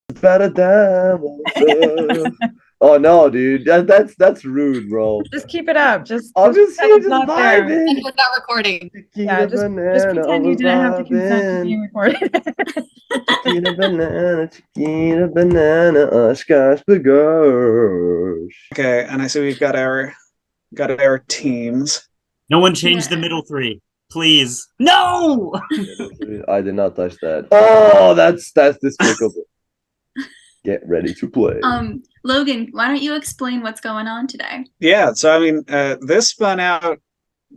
About a dime. Oh no, dude, that's rude, bro. Just keep it up. Just Obviously, pretend it's just not there. vibing. And we're not recording. Yeah, just pretend you didn't have to consent to being recorded. Chiquita banana, gosh, gosh. Okay, and I see we've got our teams. No one changed the middle three. Please. No! I did not touch that. Oh, that's despicable. Get ready to play. Logan, why don't you explain what's going on today? Yeah, so I mean, this spun out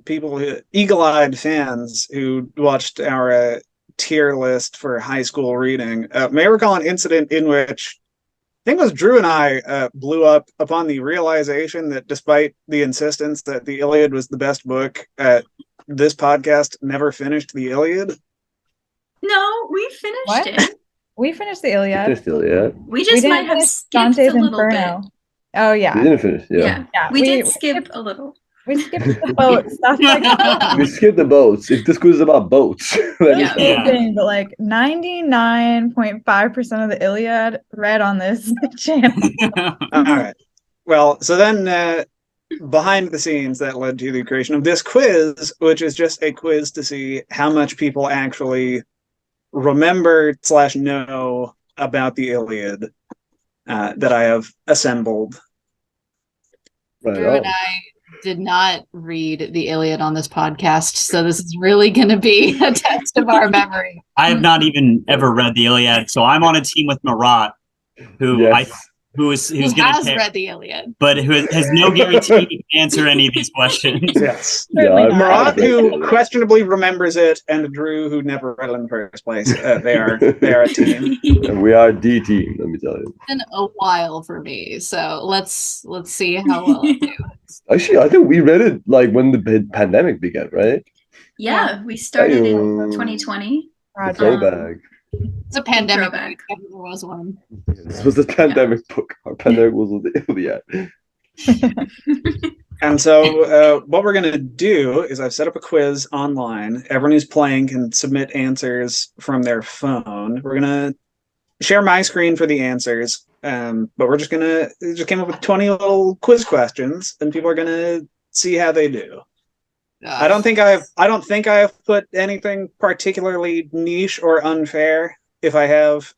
people, eagle-eyed fans who watched our tier list for high school reading. May recall an incident in which I think it was Drew and I blew up upon the realization that despite the insistence that the Iliad was the best book, this podcast never finished the Iliad. No, we finished it. We finished the Iliad. We just might have skipped Dante's a little Inferno. bit. Oh yeah. We didn't finish. Yeah. We did skip a little. We skipped the boat stuff like that. We skipped the boats. If this quiz is about boats, Thing, but like 99.5% of the Iliad read on this channel. All right. Well, so then behind the scenes that led to the creation of this quiz, which is just a quiz to see how much people actually remember/know about the Iliad that I have assembled. Right. Drew and I did not read the Iliad on this podcast, so this is really going to be a test of our memory. I have not even ever read the Iliad, so I'm on a team with Marat, who has read the Iliad, but who has no guarantee to answer any of these questions. Yes. Marat, who questionably remembers it, and Drew, who never read it in the first place. They are a team. And we are D team, let me tell you. It's been a while for me, so let's see how well I do. Actually, I think we read it like when the pandemic began, right? Yeah, we started in 2020. Throwback. It's a pandemic. There was one. This was the pandemic book. Our pandemic was the Iliad. And so what we're going to do is I've set up a quiz online. Everyone who's playing can submit answers from their phone. We're going to share my screen for the answers. But we're just came up with 20 little quiz questions, and people are going to see how they do. I don't think I have put anything particularly niche or unfair. If I have,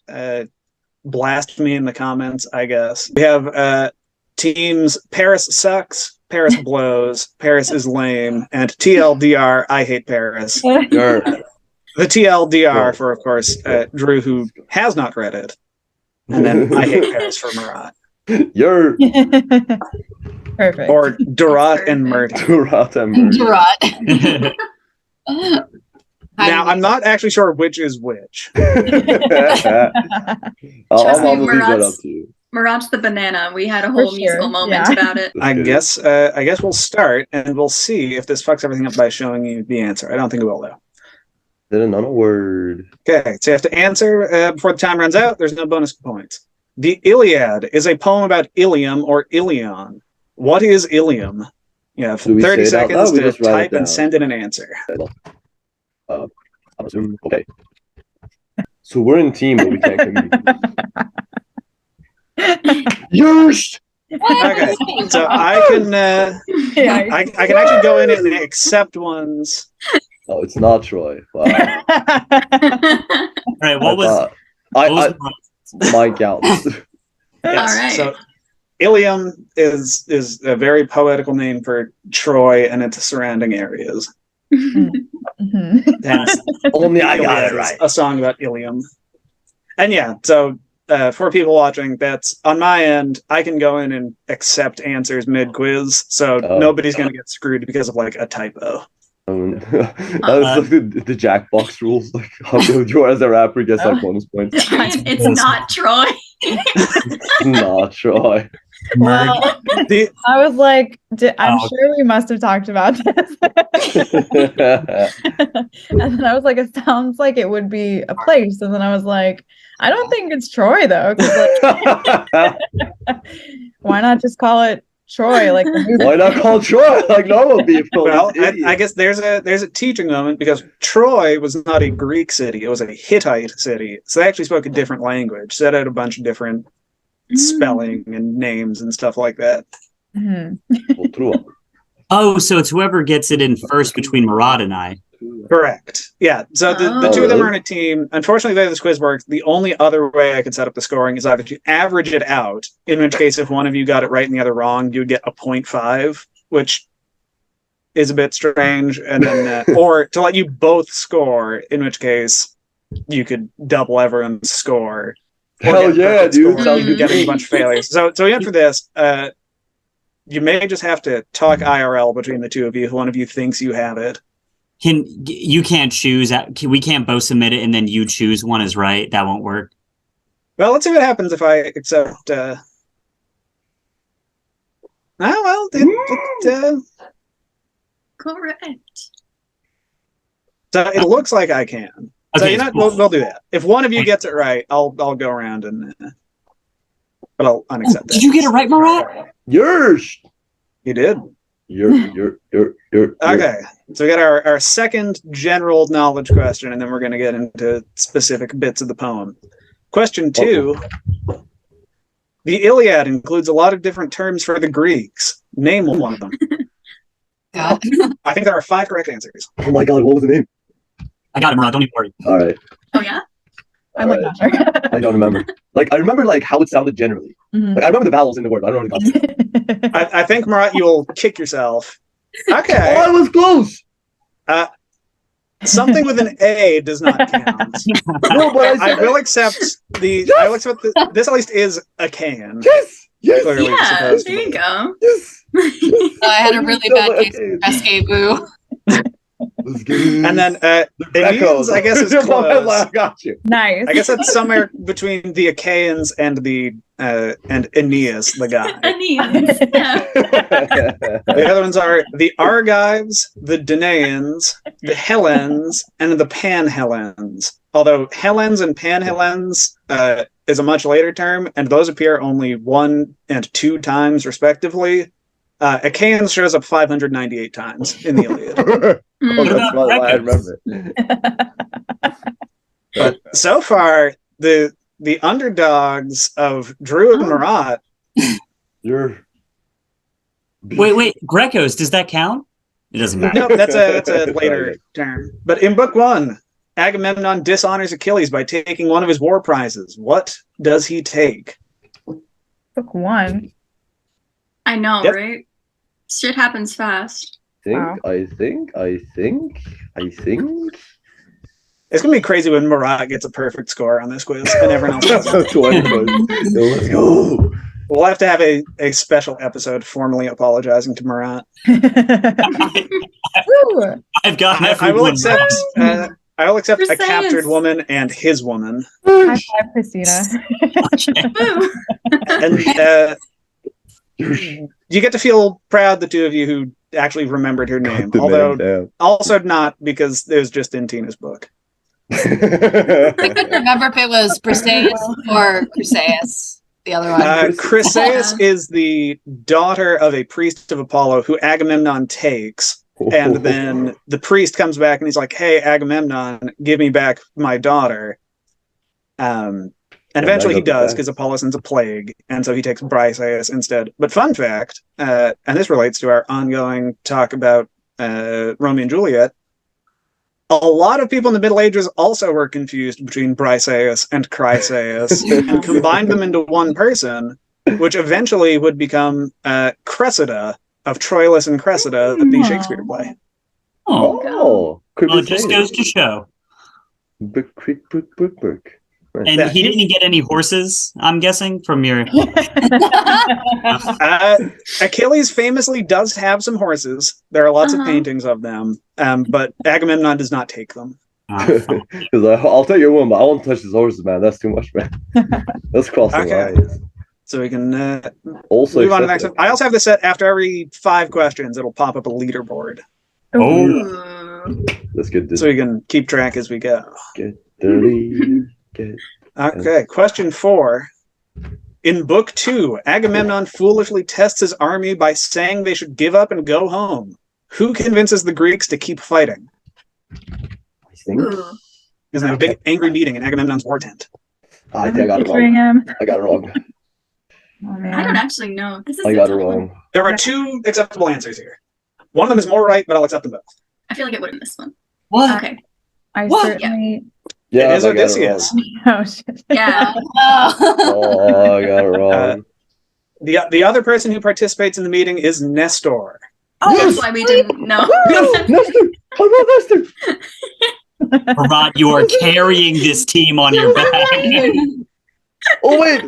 blast me in the comments, I guess. We have teams Paris sucks, Paris blows, Paris is lame, and TLDR, I hate Paris. The TLDR for, of course, Drew, who has not read it. And then I hate Paris for Marat. You're perfect. Or Durat and Murder. Durat and Murder. Now, I'm not actually sure which is which. Trust me, Marat's the banana. We had a whole musical moment about it. I guess we'll start, and we'll see if this fucks everything up by showing you the answer. I don't think it will, though. Didn't know a word. Okay, so you have to answer before the time runs out. There's no bonus points. The Iliad is a poem about Ilium or Ilion. What is Ilium? You have 30 seconds to type and send in an answer. I'm assuming. Okay. So we're in team, but we can't communicate. Yes! Okay, so I can I can actually go in and accept ones. Oh, it's not Troy. Wow. All right, what was Mike out? Yes. All right. So Ilium is a very poetical name for Troy and its surrounding areas. Hence, only I got it right. A song about Ilium. And yeah, so for people watching, that's on my end. I can go in and accept answers mid-quiz, so nobody's going to get screwed because of like a typo. That was like the Jackbox rules. Like, Joe as a rapper gets like bonus points. It's not Troy. Not Troy. Well, I was like, I'm sure we must have talked about this. And then I was like, it sounds like it would be a place. And then I was like, I don't think it's Troy though. Like, why not just call it Troy, like the movie. Why not call Troy like normal people? Well, I guess there's a teaching moment because Troy was not a Greek city; it was a Hittite city. So they actually spoke a different language. So that had a bunch of different spelling and names and stuff like that. Oh, so it's whoever gets it in first between Murat and I. Correct. Yeah. So the two of them are in a team. Unfortunately, the way this quiz works, the only other way I could set up the scoring is either to average it out, in which case if one of you got it right and the other wrong, you would get a 0.5, which is a bit strange, and then or to let you both score, in which case you could double everyone's score. Hell yeah, dude! Sounds good. Getting a bunch of failures. So we went for this. You may just have to talk IRL between the two of you if one of you thinks you have it. You can't choose. We can't both submit it and then you choose one is right. That won't work. Well, let's see what happens if I accept. Correct. So it looks like I can. So Okay, we'll do that. If one of you gets it right, I'll go around and. But I'll unaccept that. Did you get it right, Murat? Yours. You did. You're. Okay, so we got our second general knowledge question, and then we're going to get into specific bits of the poem. Question 2. The Iliad includes a lot of different terms for the Greeks. Name one of them. God. I think there are 5 correct answers. Oh my god, what was the name? I got it, Murat. Don't even worry. All right. Oh yeah. I'm like not sure. I don't remember. Like I remember like how it sounded generally. Like I remember the vowels in the word. But I don't know what it got. I think, Murat, you'll kick yourself. Okay. Oh, I was close. Something with an A does not count. No, but I will accept the. Yes! I will accept this. At least is a can. Yes. Clearly Yeah, supposed to there you be. go. Yes. I had a really bad case of Rescue Boo. And then Aeneas, I guess, is close. I got you. Nice. I guess that's somewhere between the Achaeans and the and Aeneas, the guy. Aeneas. Yeah. The other ones are the Argives, the Danaans, the Hellenes, and the Panhellens. Although Hellenes and Panhellens is a much later term, and those appear only 1 and 2 times respectively. Achaeans shows up 598 times in the Iliad. Oh, that's why I remember it. But so far, the underdogs of Drew and Murat. You're. Wait. Grecos, does that count? It doesn't matter. No, that's a later term. But in book 1, Agamemnon dishonors Achilles by taking one of his war prizes. What does he take? Book 1. I know, Yep. right? Shit happens fast. I think. It's gonna be crazy when Murat gets a perfect score on this quiz and everyone else doesn't. Let's go. We'll have to have a special episode formally apologizing to Murat. I've got I will accept. I will accept a Chrysaeus. captured woman and his woman. High five, Christina. Woo. And you get to feel proud, the two of you who actually remembered her name. Although also not because it was just in Tina's book. I couldn't remember if it was Briseis or Chrysaeus, the other one. Chrysaeus is the daughter of a priest of Apollo who Agamemnon takes. And then the priest comes back and he's like, "Hey, Agamemnon, give me back my daughter." And eventually he does, because Apollo sends a plague, and so he takes Briseis instead. But fun fact, and this relates to our ongoing talk about Romeo and Juliet, a lot of people in the Middle Ages also were confused between Briseis and Chrysaeus, and combined them into one person, which eventually would become Cressida of Troilus and Cressida, the Shakespeare play. Well, it just goes to show. Book. And he didn't get any horses, I'm guessing, from your... Achilles famously does have some horses. There are lots of paintings of them, but Agamemnon does not take them. I'll take your one, but I won't touch his horses, man. That's too much, man. Let's cross the lines. So we can also move on to the next one. I also have this set after every 5 questions. It'll pop up a leaderboard. Let's get this. So we can keep track as we go. Get the lead. Okay, question 4. In Book 2, Agamemnon foolishly tests his army by saying they should give up and go home. Who convinces the Greeks to keep fighting? I think. Isn't that a big angry meeting in Agamemnon's war tent? I think I got it Picturing wrong. him. I got it wrong. Oh, man. I don't actually know. This is I a got it tough one. wrong. There are two acceptable answers here. One of them is more right, but I'll accept them both. I feel like it would have this one. What? Okay. I What? certainly. Yeah, It is I got it Odysseus. Oh shit. Yeah. Oh, I got it wrong. The other person who participates in the meeting is Nestor. Oh, That's why we didn't know. Yes, Nestor! I love Nestor! Marat, you are carrying this team on your back. Oh, wait!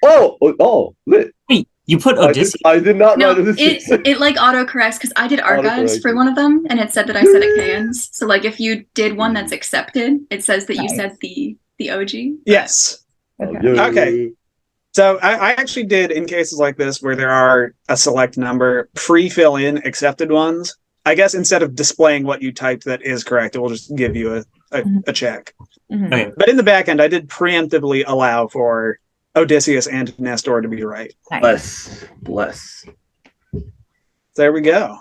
Oh, lit. Wait, you put Odysseus? I did not No, write Odysseus. it like autocorrects because I did archives Autocorrects. for one of them, and it said that I said Achaeans. So like if you did one that's accepted, it says that you Nice. said the OG. Yes. Okay. Okay. So I actually did, in cases like this where there are a select number, pre-fill in accepted ones. I guess instead of displaying what you typed that is correct, it will just give you a check. Mhm. Okay. But in the back end, I did preemptively allow for Odysseus and Nestor to be right. Nice. Bless. There we go.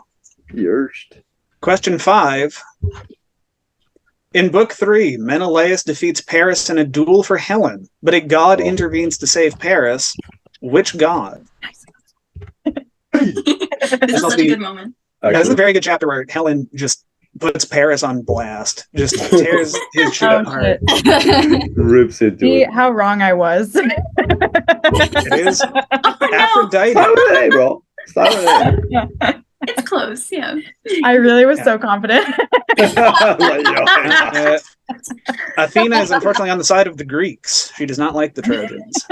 Yerst. Question 5. In Book 3, Menelaus defeats Paris in a duel for Helen, but a god intervenes to save Paris. Which god? This is must such a be- good moment. This is a very good chapter where Helen just puts Paris on blast, just tears his shit Oh apart. shit. Rips into See it. how wrong I was. It is Oh, no. Aphrodite. Start with an A, bro. Start with an A. It's close, yeah. I really was so confident. Like, yo, Uh, Athena is unfortunately on the side of the Greeks. She does not like the Trojans.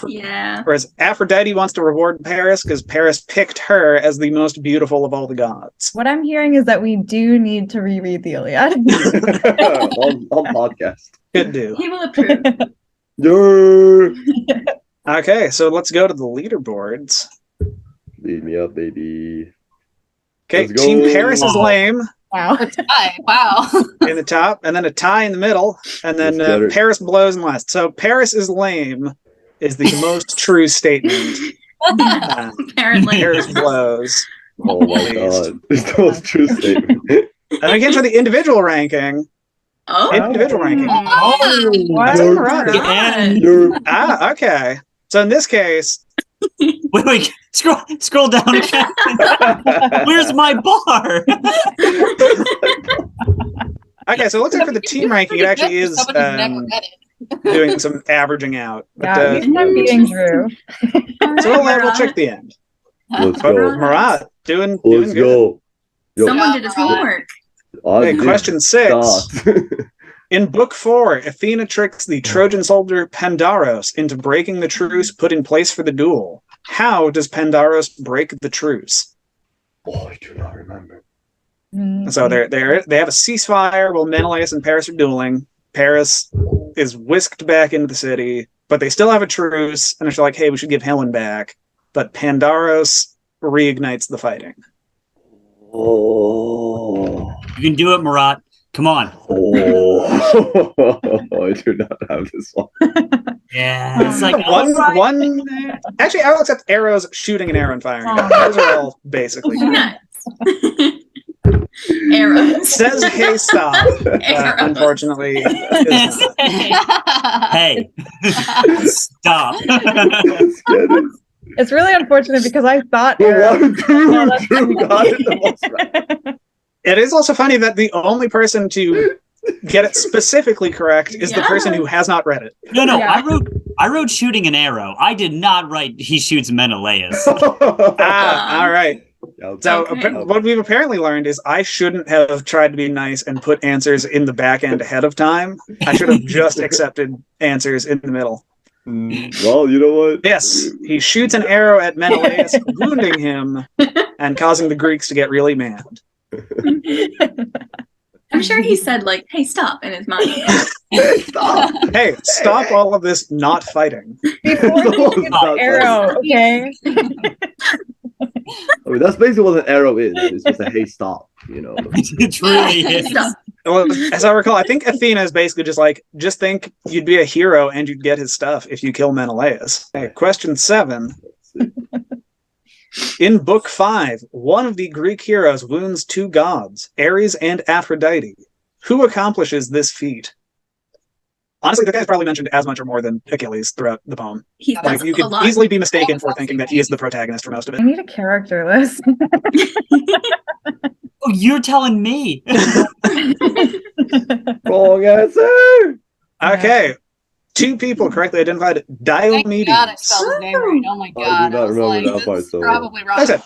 Yeah. Whereas Aphrodite wants to reward Paris because Paris picked her as the most beautiful of all the gods. What I'm hearing is that we do need to reread the Iliad. on podcast. Could do. He will approve. Yeah. Okay, so let's go to the leaderboards. Lead me up, baby. Okay, Let's go. Team Paris is lame Wow. Wow. in the top, and then a tie in the middle, and then Let's get it. Paris blows in last. So Paris is lame is the most true statement. Apparently. Paris blows. Oh my god. It's the most true statement. And again for the individial ranking. Oh. Individual ranking. Oh, What? You're- Right. and You're Ah, okay. So in this case, wait, scroll down again. Where's my bar? okay, so it looks like for the team ranking, it actually is doing some averaging out. But, Yeah, we ended up beating Drew. so we'll check the end. Let's But go. Marat, doing Let's good. go. Yo, Someone did his homework. I Okay, did question 6. start. In Book 4, Athena tricks the Trojan soldier Pandaros into breaking the truce put in place for the duel. How does Pandaros break the truce? Oh, I do not remember. So they have a ceasefire while Menelaus and Paris are dueling. Paris is whisked back into the city, but they still have a truce, and they're like, hey, we should give Helen back. But Pandaros reignites the fighting. Oh. You can do it, Marat. Come on. Oh. I do not have this one. Yeah, it's like One. Actually, I'll accept arrows, shooting, and arrow and firing. Those are all basically. Nuts. Arrows. Says K-Stop, Arrows. unfortunately. Is not. hey, stop. Let's get it. It's really unfortunate because I thought Well, Arrow. why Drew got it the most right? It is also funny that the only person to get it specifically correct is the Yeah. person who has not read it. No, Yeah. I wrote shooting an arrow. I did not write he shoots Menelaus. Ah, all right. So Okay. what we've apparently learned is I shouldn't have tried to be nice and put answers in the back end ahead of time. I should have just accepted answers in the middle. Well, you know what? Yes, he shoots an arrow at Menelaus, wounding him and causing the Greeks to get really mad. I'm sure he said like, "Hey, stop!" in his mind. Hey, stop. Hey, stop all of this not fighting. Before you get the Arrow, okay? I mean, that's basically what an arrow is. It's just a hey, stop. You know. It truly is. Stop. Well, as I recall, I think Athena is basically just think you'd be a hero and you'd get his stuff if you kill Menelaus. Okay, question 7. In Book 5, one of the Greek heroes wounds 2 gods, Ares and Aphrodite. Who accomplishes this feat? Honestly, the guy's probably mentioned as much or more than Achilles throughout the poem. Like, you could easily be mistaken for thinking that he is the protagonist for most of I it. need a character list. Oh, you're telling me. Wrong answer. Okay. 2 people correctly identified Thank Diomedes. God I spelled his name right. Oh my I God. do not I was remember like, that this part, is so- probably wrong. Like I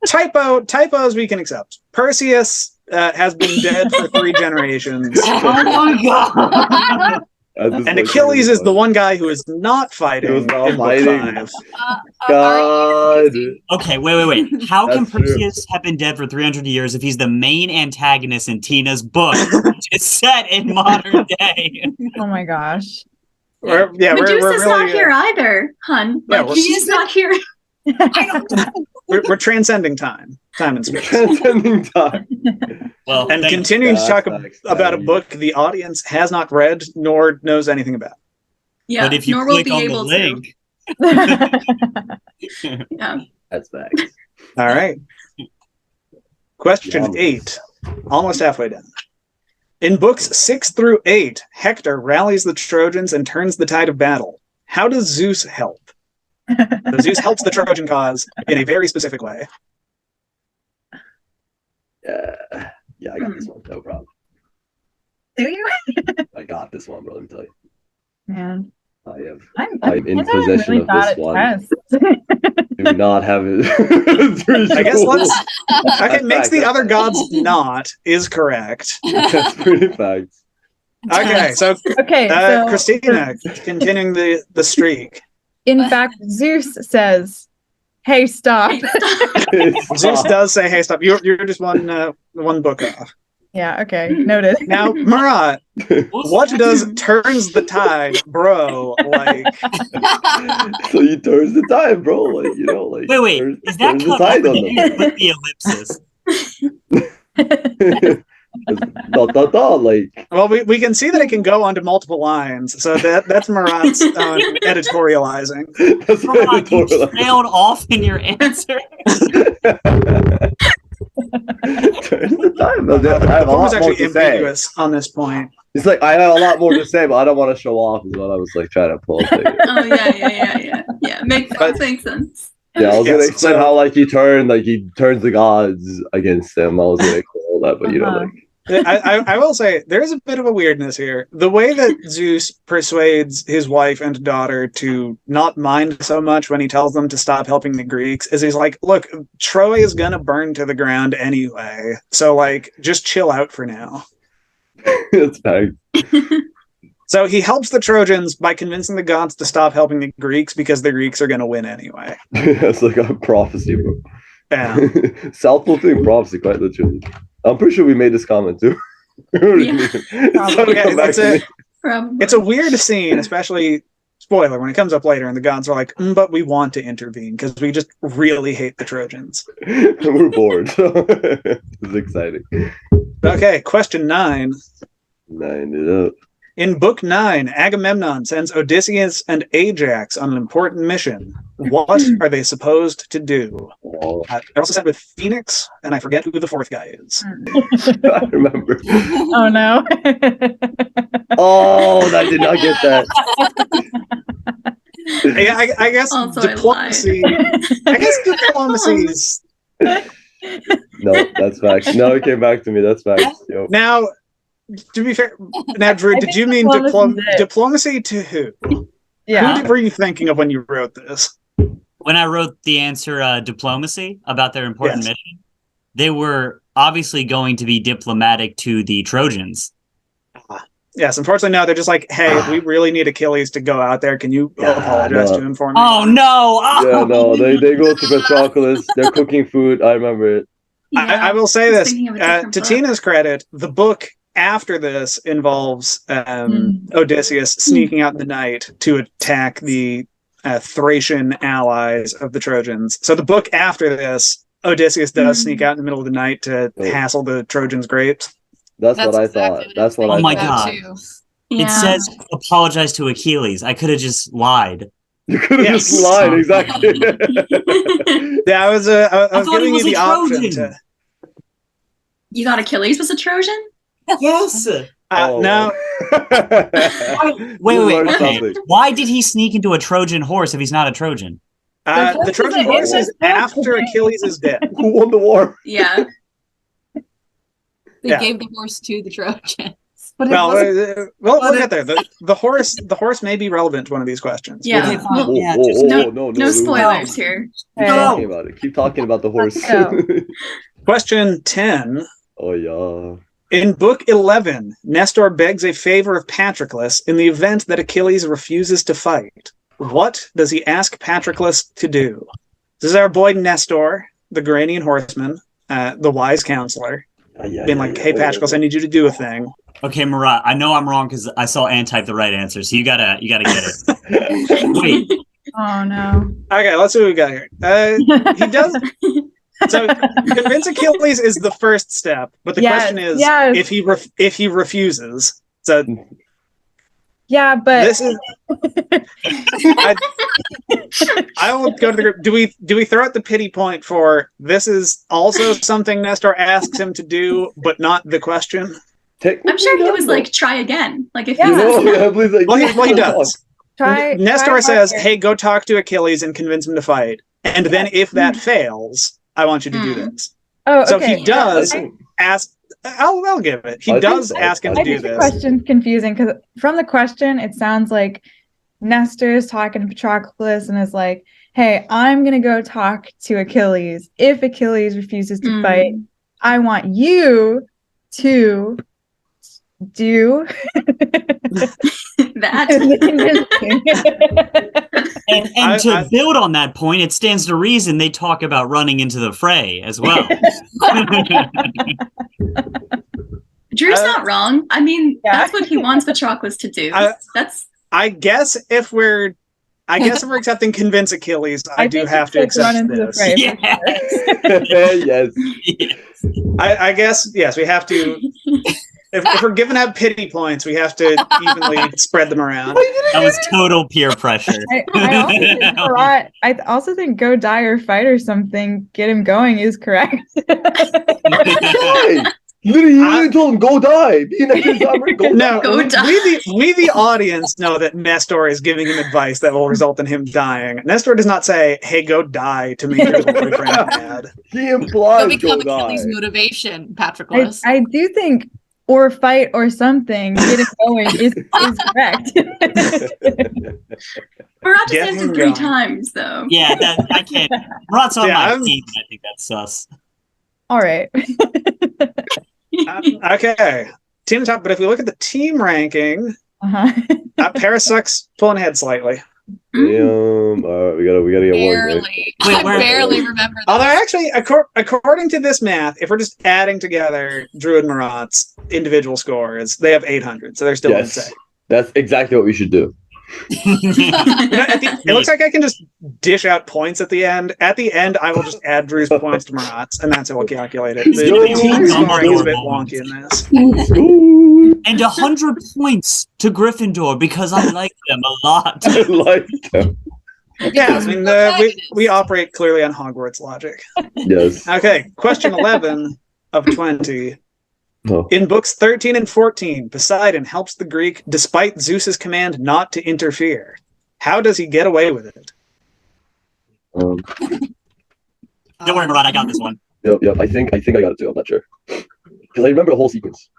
said, typos we can accept. Perseus has been dead for 3 generations. Oh my God. And Achilles is the one guy who is not fighting He was not in Book fighting. 5. God. Okay, wait. How can That's true. Perseus have been dead for 300 years if he's the main antagonist in Tina's book? It's set in modern day. Oh my gosh. We're Medusa's really not here either, hun. Yeah, Like, she's not here. we're transcending time and space. Transcending time. Well, And thank- continuing to talk Facts. about a book the audience has not read nor knows anything about. Yeah, but if you nor will click be on the able link, to. Yeah. That's facts. All right. Question Yum. 8. Almost halfway down. In books 6 through 8, Hector rallies the Trojans and turns the tide of battle. How does Zeus help? So Zeus helps the Trojan cause in a very specific way. Yeah, I got this one. No problem. Do you? I got this one, bro. Let me tell you. Man. I'm in possession really of bad this at one. tests. Do not have it. I guess let's. Okay, That's makes facts, the that's other facts. gods not is correct. That's pretty facts. Okay, so Okay, so Christina, continuing the streak. in fact, Zeus says, "Hey, stop." Zeus does say, "Hey, stop! You're just one book off." Yeah. Okay. Noted. Now, Marat, what does turns the tide, bro? Like, So he turns the tide, bro. Like, you know, like wait, is that turns the cut tide off? on Did them. you put the ellipsis? Like well, we can see that it can go onto multiple lines, so that's Marat's editorializing. that's Come on, you editorial. trailed off in your answer. Turns the time. I have a The book was lot more actually to say. ambiguous on this point. It's like I have a lot more to say, but I don't want to show off. Is what I was like trying to pull. Oh yeah. Makes sense. Yeah, I was gonna Yes, explain so- how he turns the gods against them. I was gonna explain all that, but you know, like I will say there's a bit of a weirdness here. The way that Zeus persuades his wife and daughter to not mind so much when he tells them to stop helping the Greeks is he's like, look, Troy is gonna burn to the ground anyway, so like just chill out for now. it's fact. So he helps the Trojans by convincing the gods to stop helping the Greeks because the Greeks are gonna win anyway. It's like a prophecy, bro. Yeah. Self-fulfilling prophecy, quite literally. I'm pretty sure we made this comment too. It's a weird scene, especially spoiler when it comes up later, and the gods are like, "But we want to intervene because we just really hate the Trojans." We're bored. So it's exciting. Okay, question 9. Line it up. In Book 9, Agamemnon sends Odysseus and Ajax on an important mission. What are they supposed to do? Oh, I also said with Phoenix, and I forget who the 4th guy is. I remember. Oh no. Oh, I did not get that. Yeah, I guess Also, I diplomacy. I guess diplomacy's. No, that's facts. No, it came back to me. That's facts. Yo. Now, to be fair, now Drew, I did think you mean diplomacy's it. diplomacy to who? Yeah. Who were you thinking of when you wrote this? When I wrote the answer diplomacy about their important Yes. mission, they were obviously going to be diplomatic to the Trojans. Yes, unfortunately, no. They're just like, hey, we really need Achilles to go out there. Can you apologize to him for me? Oh no! Oh! Yeah, no, they go to Petropolis. They're cooking food. I remember it. I will say I was this thinking of a different to book. Tina's credit, the book after this involves Odysseus sneaking out in the night to attack the Thracian allies of the Trojans. So the book after this, Odysseus does sneak out in the middle of the night to hassle the Trojans' grapes. That's what I exactly thought. That's what Oh I my thought. God. Too. Yeah. It says apologize to Achilles. I could have just lied. You could have Yes. just lied, exactly. Yeah, I was thought he giving you was the a option Trojan. to. You thought Achilles was a Trojan? Yes. No, Wait. You learned Okay. something. Why did he sneak into a Trojan horse if he's not a Trojan? the Trojan horse is after Achilles is dead. Who won the war? Yeah. They Yeah. gave the horse to the Trojans. But it Well, wasn't- we'll get there. The horse may be relevant to one of these questions. Yeah. Okay, fine. Well, Yeah, Oh, just- no spoilers here. Keep No. talking about it. Keep talking about the horse. Let's go. Question 10. Oh yeah. In Book 11, Nestor begs a favor of Patroclus in the event that Achilles refuses to fight. What does he ask Patroclus to do? This is our boy Nestor, the Garanian horseman, the wise counselor, being like, hey, Patroclus, I need you to do a thing. Okay, Murat, I know I'm wrong because I saw Ann type the right answer, so you gotta get it. Wait, Oh no. Okay, let's see what we got here. He does. So convince Achilles is the first step, but the Yes, question is yes. if he refuses. So Yeah, but this is. I will go to the group. Do we throw out the pity point for this is also something Nestor asks him to do, but not the question? I'm sure he was like, try again. Like if Yeah. he You was know, yeah, please, like, Well, he does. Nestor try says, harder. "Hey, go talk to Achilles and convince him to fight." And then, if that fails, I want you to do this. Oh, So okay. he does I think- ask. I'll give it. He I think does so. ask him I to I do think the this. question's confusing because from the question, it sounds like Nestor's talking to Patroclus and is like, hey, I'm going to go talk to Achilles. If Achilles refuses to fight, I want you to do that. and I- to build on that point, it stands to reason they talk about running into the fray as well. Drew's not wrong. I mean, Yeah. that's what he wants Patroclus to do. That's I guess if we're accepting convince Achilles, I do think have it's to like accept run into the this. fray. Yeah. Yes. I guess yes, we have to. If we're giving out pity points, we have to evenly spread them around. That was total peer pressure. I also think go die or fight or something, get him going is correct. Die. Literally, you literally told him go die. Be an extra time, go No, die. Go die. we the audience know that Nestor is giving him advice that will result in him dying. Nestor does not say, "Hey, go die" to make your boyfriend mad. He Go implies become go die. Achilles' motivation, Patroclus. I do think or fight or something, get it going is correct. Murat just Get answered him 3 going. times though. Yeah, I can't. Murat's on Yeah, my I'm- team, and I think that's sus. All right. Okay, team top. But if we look at the team ranking, Uh-huh. Paris sucks pulling ahead slightly. Damn. All right, we gotta get one. Right? Barely. Wait, I where- barely remember that. Although actually, according to this math, if we're just adding together Drew and Murat's individual scores, they have 800, so they're still Yes. insane. That's exactly what we should do. It looks like I can just dish out points at the end. At the end, I will just add Drew's points to Murat's, and that's how we'll calculate it. The team scoring is a bit wonky in this. Ooh, And 100 points to Gryffindor because I like them a lot. I like them. Yeah, I mean, we operate clearly on Hogwarts logic. Yes. Okay, question 11 of 20. Oh. In books 13 and 14, Poseidon helps the Greek despite Zeus's command not to interfere. How does he get away with it? Don't worry, Murat, I got this one. Yep. I think I got it too. I'm not sure because I remember the whole sequence.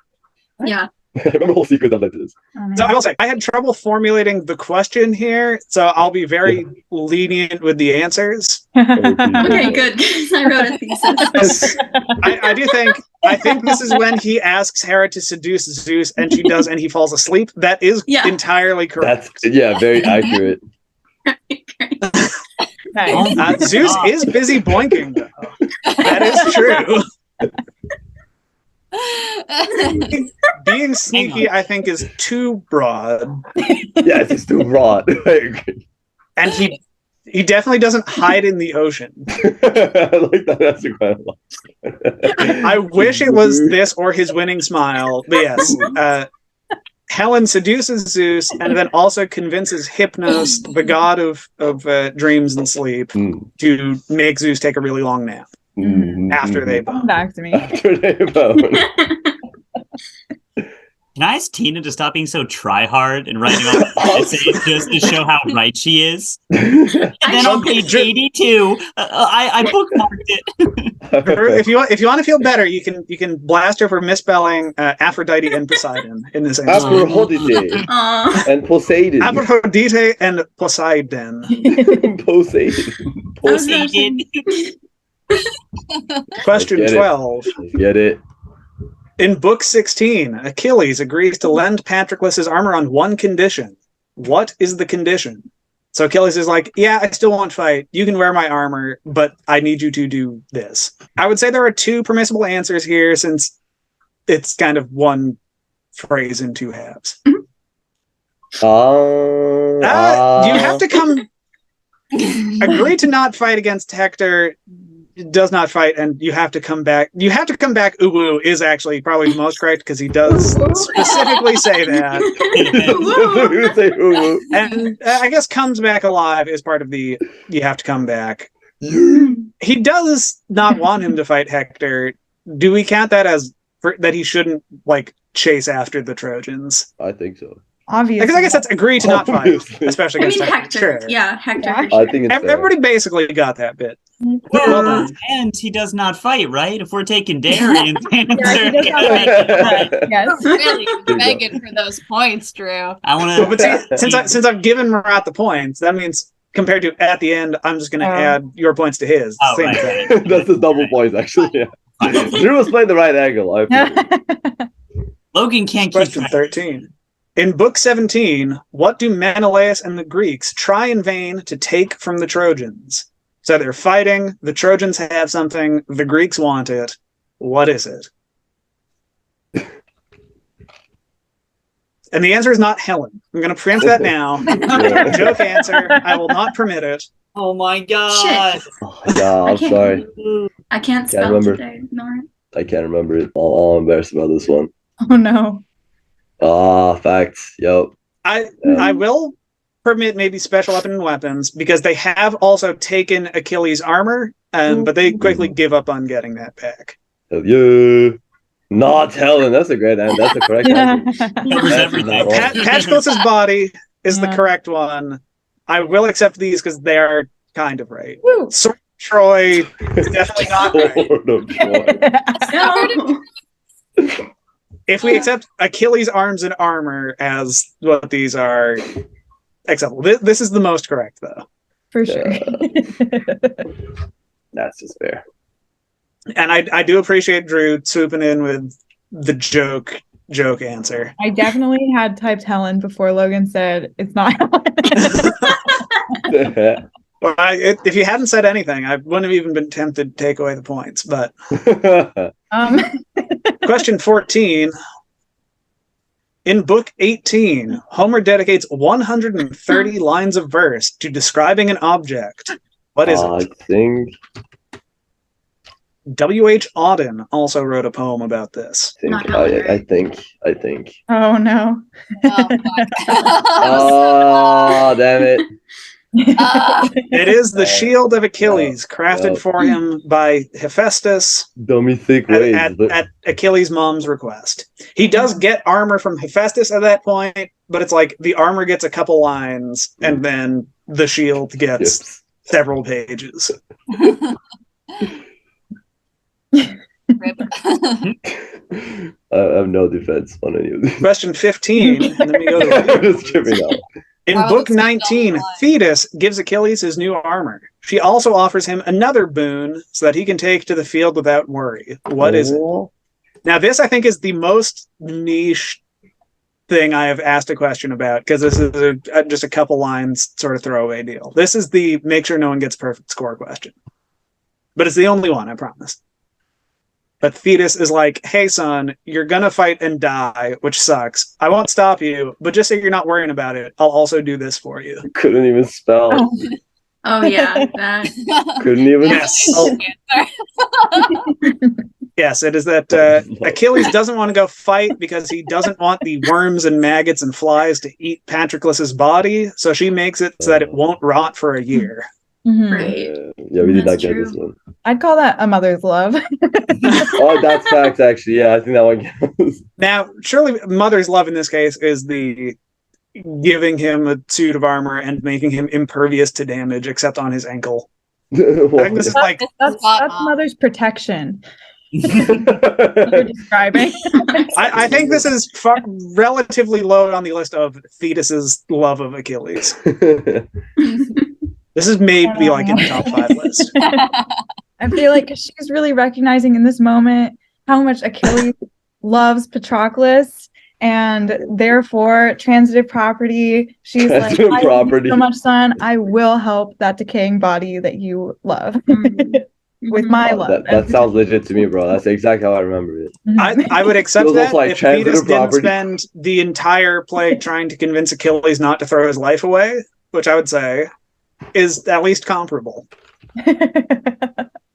Yeah. I remember the whole sequence of this. So I will say, I had trouble formulating the question here, so I'll be very lenient with the answers. Okay, good. 'Cause I wrote a thesis. I think this is when he asks Hera to seduce Zeus, and she does, and he falls asleep. That is Yeah. entirely correct. That's very accurate. Nice. Zeus is busy boinking, though. That is true. Being sneaky, I think, is too broad, Yes, it's too broad. I agree. and He definitely doesn't hide in the ocean. I like that answer quite a lot. I wish it was this or his winning smile. But yes, Helen seduces Zeus and then also convinces Hypnos, the god of dreams and sleep, to make Zeus take a really long nap after they bone. Come back to me. After they bone. Can I ask Tina to stop being so try-hard and writing all the essays just to show how right she is? And then on page 82, I bookmarked it. If you want to feel better, you can blast her for misspelling Aphrodite and Poseidon in this answer. Aphrodite and Poseidon. Aphrodite and Poseidon. Poseidon. Poseidon. Question 12. Get it. In Book 16, Achilles agrees to lend Patroclus his armor on one condition. What is the condition? So Achilles is like, yeah, I still won't fight. You can wear my armor, but I need you to do this. I would say there are two permissible answers here since it's kind of one phrase in two halves. You have to come... agree to not fight against Hector... does not fight, and you have to come back. You have to come back. Uwu is actually probably the most correct because he does specifically say that. And I guess comes back alive is part of the you have to come back. He does not want him to fight Hector. Do we count that as that he shouldn't like chase after the Trojans? I think so. Obviously. Because I guess that's agree to not fight, especially against Hector. Sure. Yeah, Hector. Yeah. I think it's Everybody basically got that bit. Well, and he does not fight, right? If we're taking Darian's answer. Yeah, he does not fight. Yes. Really begging for those points, Drew. I want But see, since I've given Murat the points, that means compared to at the end, I'm just going to add your points to his. Oh, Same right. thing. That's the double points, actually. Yeah. Drew was playing the right angle. I feel. Logan can't keep Question track. 13. In Book 17, what do Menelaus and the Greeks try in vain to take from the Trojans? So they're fighting, the Trojans have something, the Greeks want it. What is it? And the answer is not Helen. I'm going to preempt that now. Joke answer. I will not permit it. Oh my god. Shit. Oh, yeah, I'm sorry. I can't spell remember. today. Nor. I can't remember it. I'm embarrassed about this one. Oh no. Facts. Yep. I will permit maybe special weapons because they have also taken Achilles' armor, but they quickly give up on getting that back. Yeah. Not Helen. That's a great answer. That's the correct answer. Covers everything. Patroclus' body is the Yeah. correct one. I will accept these because they are kind of right. Woo. Sword of Troy is definitely not right. Sword of Troy. No. If we accept Achilles' arms and armor as what these are, acceptable. This is the most correct, though. For sure. That's just fair. And I do appreciate Drew swooping in with the joke answer. I definitely had typed Helen before Logan said it's not Helen. Well, if you hadn't said anything, I wouldn't have even been tempted to take away the points. But question 14. In Book 18, Homer dedicates 130 lines of verse to describing an object. What is I it? think. W.H. Auden also wrote a poem about this. I think. Oh no. Oh, my Oh, damn it. It is the shield of Achilles, crafted for him by Hephaestus Dummy thick ways. at Achilles' mom's request. He does get armor from Hephaestus at that point, but it's like the armor gets a couple lines, and then the shield gets several pages. Rip. I have no defense on any of these. Question 15, and then we go to I'm just kidding out. In Wow, Book that's 19, so nice. Thetis gives Achilles his new armor. She also offers him another boon so that he can take to the field without worry. What is it? Oh, Now, this I think is the most niche thing I have asked a question about because this is just a couple lines sort of throwaway deal. This is the make sure no one gets perfect score question. But it's the only one, I promise. But Thetis is like, hey, son, you're going to fight and die, which sucks. I won't stop you, but just so you're not worrying about it, I'll also do this for you. Couldn't even spell. Oh yeah, that. Couldn't even. Yes. Oh, Yes, it is that Achilles doesn't want to go fight because he doesn't want the worms and maggots and flies to eat Patroclus's body, so she makes it so that it won't rot for a year. Mhm. Right. yeah, we did not That's get true. this one. I'd call that a mother's love. Oh, that's facts, actually. Yeah, I think that one counts. Now, surely mother's love in this case is the giving him a suit of armor and making him impervious to damage except on his ankle. I think this is like That's mother's protection. You're Well, describing. I think this is relatively low on the list of Thetis's love of Achilles. This is maybe like in the top 5 list. I feel like she's really recognizing in this moment how much Achilles loves Patroclus, and therefore transitive property. She's like, Transitive I love property. you so much, son. I will help that decaying body that you love with my love. that sounds legit to me, bro. That's exactly how I remember it. I would accept Feels that also like if Thetis transitive didn't property. spend the entire play trying to convince Achilles not to throw his life away, which I would say is at least comparable.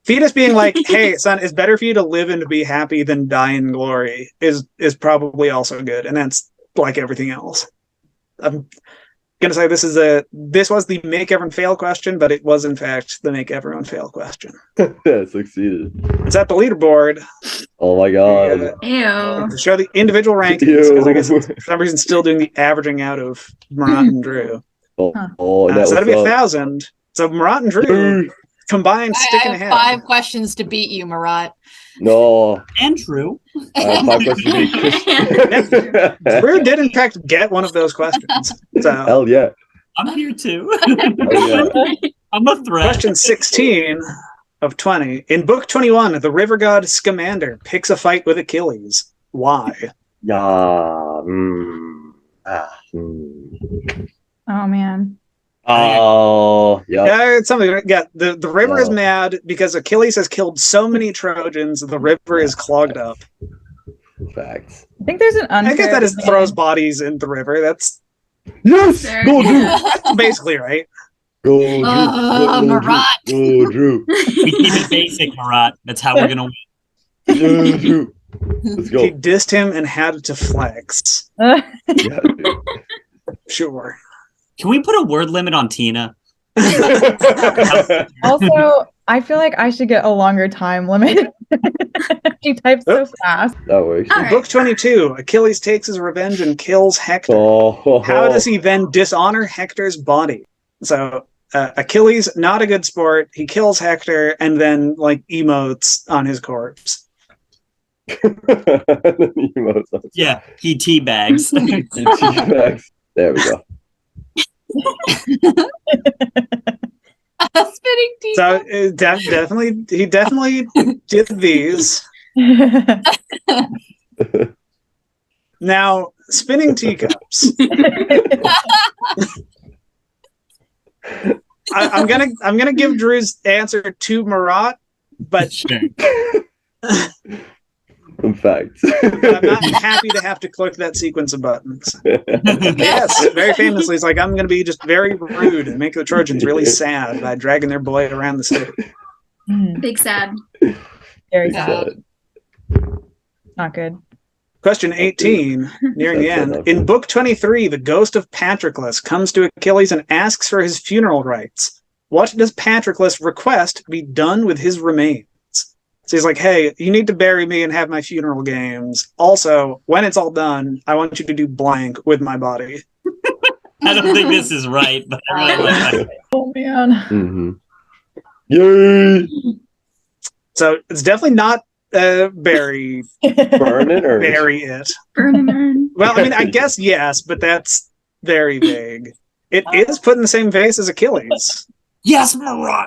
Thetis being like, hey, son, it's better for you to live and to be happy than die in glory is probably also good. And that's like everything else. I'm going to say this was the make everyone fail question, but it was in fact the make everyone fail question. Yeah, succeeded. It's at the leaderboard. Oh my god. Ew. To show the individual rankings, because I guess it's for some reason still doing the averaging out of Murat and Drew. Oh, Huh. oh, So that'd be 1,000. So Murat and Drew combined I sticking have ahead. 5 questions to beat you, Murat. No. And true. I have 5 questions. Drew did in fact get one of those questions. So Hell yeah. I'm here too. Hell yeah. I'm a threat. question 16 of 20. In book 21, the river god Scamander picks a fight with Achilles. Why? Yeah. Oh man. Oh, yeah. Yeah, it's something. Yeah, the river is mad because Achilles has killed so many Trojans, the river is clogged up. Facts. I think there's an unfair. I guess that is advantage. throws bodies in the river. That's Yes! There. Go, Drew! basically right. Go, Drew! Go, Murat. Drew! Go, Drew! We keep it basic, Murat. That's how we're gonna win. Go, Drew! Let's He go. dissed him and had to flex. Yeah, dude. Sure. Can we put a word limit on Tina? Also, I feel like I should get a longer time limit. She types so fast. That works. All In right. book 22, Achilles takes his revenge and kills Hector. Oh, How does he then dishonor Hector's body? So Achilles, not a good sport. He kills Hector and then like emotes on his corpse. Emotes on Yeah, he teabags. T-Max. There we go. Spinning teeth. So he definitely did these. Now, spinning teacups. I'm gonna give Drew's answer to Murat, but Sure. In fact. I'm not happy to have to click that sequence of buttons. Yes, very famously, it's like I'm going to be just very rude and make the Trojans really sad by dragging their boy around the city. Big sad. Very Yeah. sad. Not good. Question 18, nearing the end. In book 23, the ghost of Patroclus comes to Achilles and asks for his funeral rites. What does Patroclus request be done with his remains? So he's like, hey, you need to bury me and have my funeral games. Also, when it's all done, I want you to do blank with my body. I don't think this is right, but I really like that. Oh man. Mm-hmm. Yay! So it's definitely not bury Burn it or bury it. Burn and earn. Well, I mean, I guess yes, but that's very vague. It is put in the same vase as Achilles. Yes, Murat.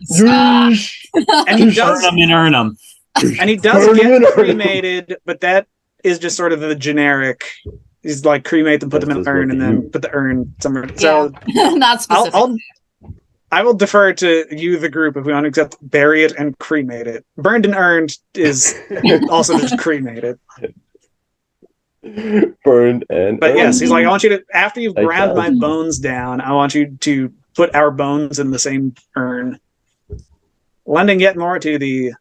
Yeesh. And he does Earn 'em and earn 'em. and he does Burn get him. cremated, but that is just sort of the generic. He's like cremate them, put them in an That's urn, and what then you- put the urn somewhere. So Not specific. I will defer to you, the group, if we want to accept bury it and cremate it. Burned and earned is also just cremated. Burned and But yes, earned. he's like, I want you to, after you've Like ground that. my bones down, I want you to put our bones in the same urn. Lending yet more to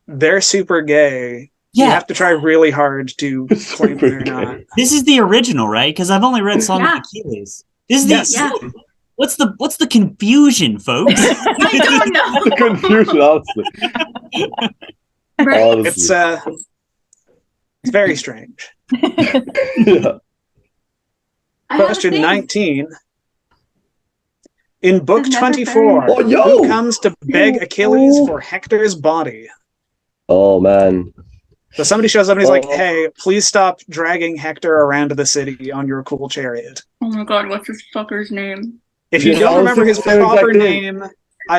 they're super gay. Yeah. You have to try really hard to claim Super they're not. This is the original, right? Because I've only read Song Yeah. of Achilles. This is the Yes. Yeah. what's the confusion, folks? I don't know. Confusion, honestly. Right? Honestly. It's very strange. Yeah. I have a Question thing. 19. In book I've never 24, heard. Oh, yo! who comes to beg Achilles for Hector's body? Oh man. So somebody shows up and he's like, Oh. hey, please stop dragging Hector around the city on your cool chariot. Oh my god, what's this fucker's name? If you Yeah, I don't was remember his thinking the same proper exact thing. name,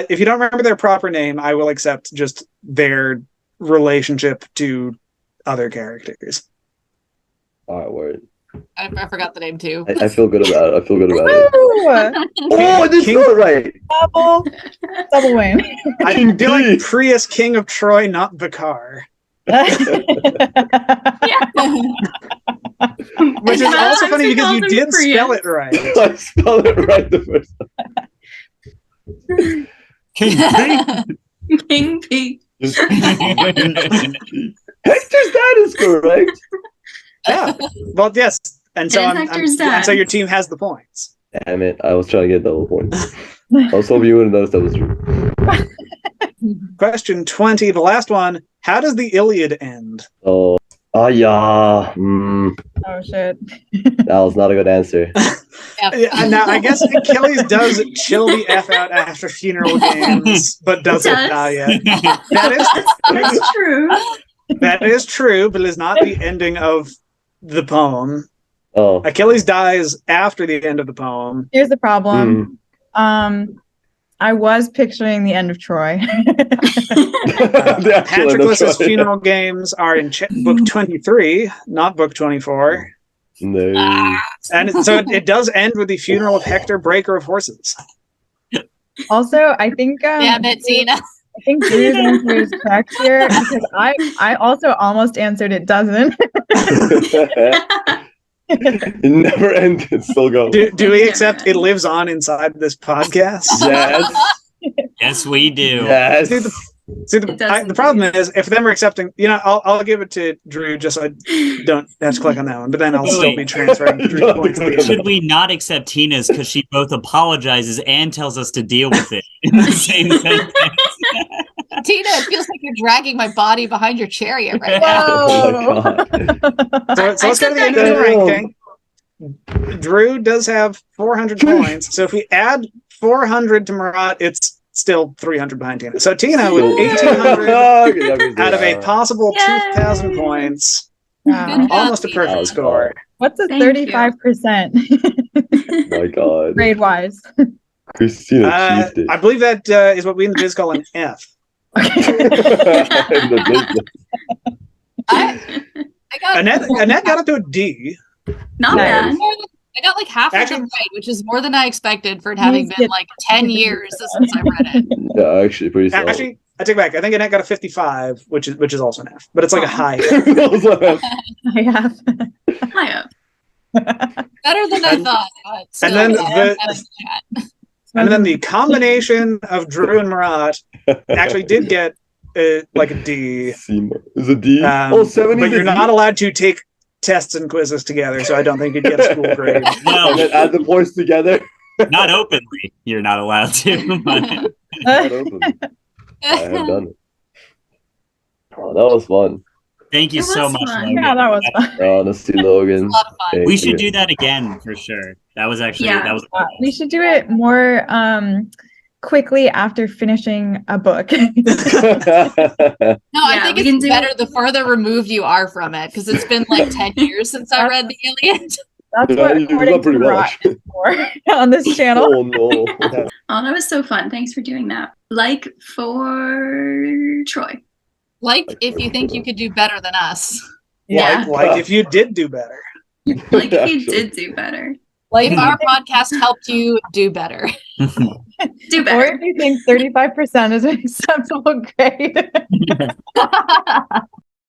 if you don't remember their proper name, I will accept just their relationship to other characters. Alright, word. I forgot the name too. I feel good about it. I feel good about it. Ooh, Oh, I did King- spell it right. double win. I feel like Indeed. Prius, King of Troy, not Vicar. Which is I also funny actually because you called him did spell Prius. it right. I spelled it right the first time. King P. Just- Hector's dad is correct. Yeah. Well, yes. And so, It is Hector's dad. and so your team has the points. Damn it. I was trying to get double points. I was hoping you wouldn't notice that was true. Question 20, the last one. How does the Iliad end? Oh. Oh, yeah. Oh shit. That was not a good answer. Yeah, now, I guess Achilles does chill the F out after funeral games, but doesn't Does. die yet. That's true. That is true, but it is not the ending of the poem. Oh. Achilles dies after the end of the poem. Here's the problem. I was picturing the end of Troy. The actual end of Patroclus's Troy. funeral games are in book 23, not book 24. No. And so it does end with the funeral of Hector, breaker of horses. Also, I think Damn it, Tina. I think Drew's answer is correct here because I also almost answered it doesn't. It never ends. It still goes. Do we accept it lives on inside this podcast? Yes. Yes, we do. Yes. See, It doesn't the problem is, if them are accepting, I'll give it to Drew just so I don't have to click on that one, but then I'll still be transferring Drew points. at the end. Should we not accept Tina's because she both apologizes and tells us to deal with it in the same sentence? Tina, it feels like you're dragging my body behind your chariot right now. Oh my god. So let's go to the end of the ranking. Drew does have 400 points, so if we add 400 to Marat, it's still 300 behind Tina. So Tina with 1,800 out of a possible Yay! 2,000 points. Wow. Good. Almost a That perfect was score. What's a Thank you. 35% My god. grade wise? Christina cheated. I believe that is what we in the biz call an F. I got Annette got up to a D. Not Nice. bad. I got like half of Actually- them right, which is more than I expected for it having Please been get- like 10 years since I read it. Yeah, actually pretty solid. Actually, I take it back. I think Annette got a 55, which is also an F, but it's like a high. I have. High up. Better than I thought. But still, And then yeah, out of the chat. And then the combination of Drew and Marat actually did get like a D. Is a D? 70 But is you're a not D? allowed to take tests and quizzes together, so I don't think you'd get a school grade. And Well, then add the points together. not openly. You're not allowed to. But Not open. I have done it. Oh, that was fun. thank you It so was much, fun. Logan. Yeah, that was fun. Honestly, Logan. A lot of fun. We should do that again for sure. That was actually Yeah. that was We should do it more quickly after finishing a book. No, I Yeah, think we can it's do better the further removed you are from it because it's been like 10 years since I read the Iliad. That's Yeah, what you according got pretty to well. Rot is for on this channel. Oh no. Oh, that was so fun. Thanks for doing that. Like for Troy. Like if you think you could do better than us. Yeah. Like if you did do better. Like he Actually. did do better. Like if our podcast helped you do better. Do Or better. if you think 35% is an acceptable grade.